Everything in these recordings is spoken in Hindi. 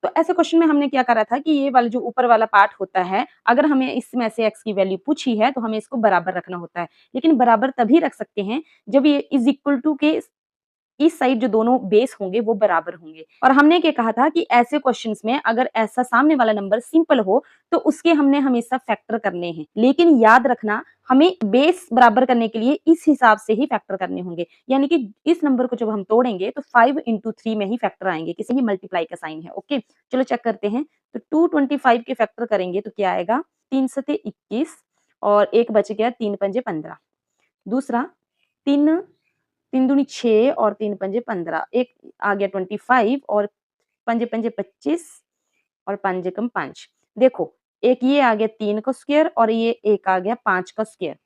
तो ऐसे क्वेश्चन में हमने क्या करा था कि ये वाला जो ऊपर वाला पार्ट होता है, अगर हमें इसमें से x की वैल्यू पूछी है तो हमें इसको बराबर रखना होता है। लेकिन बराबर तभी रख सकते हैं जब ये इज इक्वल टू के इस साइड जो दोनों बेस होंगे वो बराबर होंगे। और हमने क्या कहा था कि ऐसे क्वेश्चंस में अगर ऐसा सामने वाला नंबर सिंपल हो तो उसके हमने हमेशा फैक्टर करने हैं। लेकिन याद रखना हमें बेस बराबर करने के लिए इस हिसाब से ही फैक्टर करने होंगे, यानी कि इस नंबर को जब हम तोड़ेंगे तो 5 into 3 में ही फैक्टर आएंगे, किसी भी मल्टीप्लाई का साइन है। ओके, चलो चेक करते हैं। तो 225 के फैक्टर करेंगे तो क्या आएगा, 3 सते 21 और एक बच गया 3 पंजे 15। दूसरा 3 3 दूनी 6 और 3 पंजे 15, एक आ गया 25 और पंजे पंजे 25 और पंजे कम 5। देखो एक ये आ गया 3 का स्क्वायर और ये एक आ गया 5 का स्क्वायर।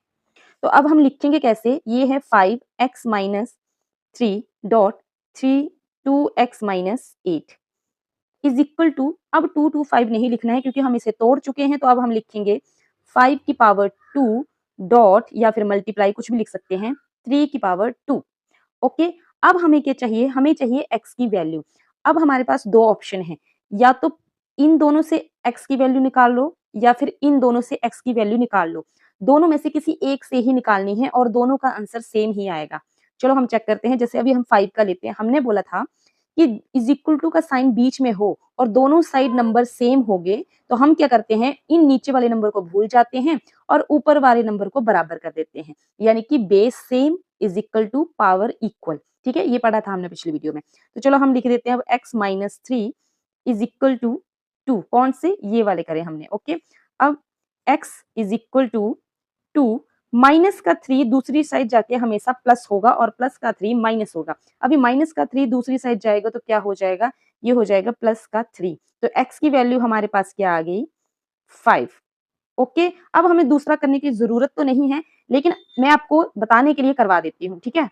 तो अब हम लिखेंगे कैसे, ये है 5x minus 3 dot 3 2x minus 8 is equal to, अब 2 2 5 नहीं लिखना है क्योंकि हम इसे तोड़ चुके हैं, तो अब हम लिखेंगे 5 की पावर 2 डॉट या फिर मल्टीप्लाई कुछ भी लिख सकते हैं 3 की पावर 2। ओके, अब हमें क्या चाहिए, हमें चाहिए x की वैल्यू। अब हमारे पास दो ऑप्शन है, या तो इन दोनों से x की वैल्यू निकाल लो या फिर इन दोनों से x की वैल्यू निकाल लो। दोनों में से किसी एक से ही निकालनी है और दोनों का आंसर सेम ही आएगा। चलो हम चेक करते हैं। जैसे अभी हम 5 का लेते हैं, हमने बोला था कि इज इक्वल टू का साइन बीच में हो और दोनों साइड नंबर सेम हो गए तो हम क्या करते हैं, इन नीचे वाले नंबर को भूल जाते हैं और ऊपर वाले नंबर को बराबर कर देते हैं, यानी कि base same is equal to power equal. ठीक है, ये पढ़ा था हमने पिछली वीडियो में। तो चलो हम लिख देते हैं अब x minus 3 is equal to 2, कौन से, ये वाले करें हमने। ओके, अब x is equal to 2, minus का 3 दूसरी साइड जाके हमेशा प्लस होगा और प्लस का 3 माइनस होगा। अभी माइनस का 3 दूसरी साइड जाएगा तो क्या हो जाएगा, ये हो जाएगा प्लस का 3। तो x की वैल्यू हमारे पास क्या आ गई, 5। ओके, अब हमें दूसरा करने की जरूरत तो नहीं है, लेकिन मैं आपको बताने के लिए करवा देती हूँ। ठीक है,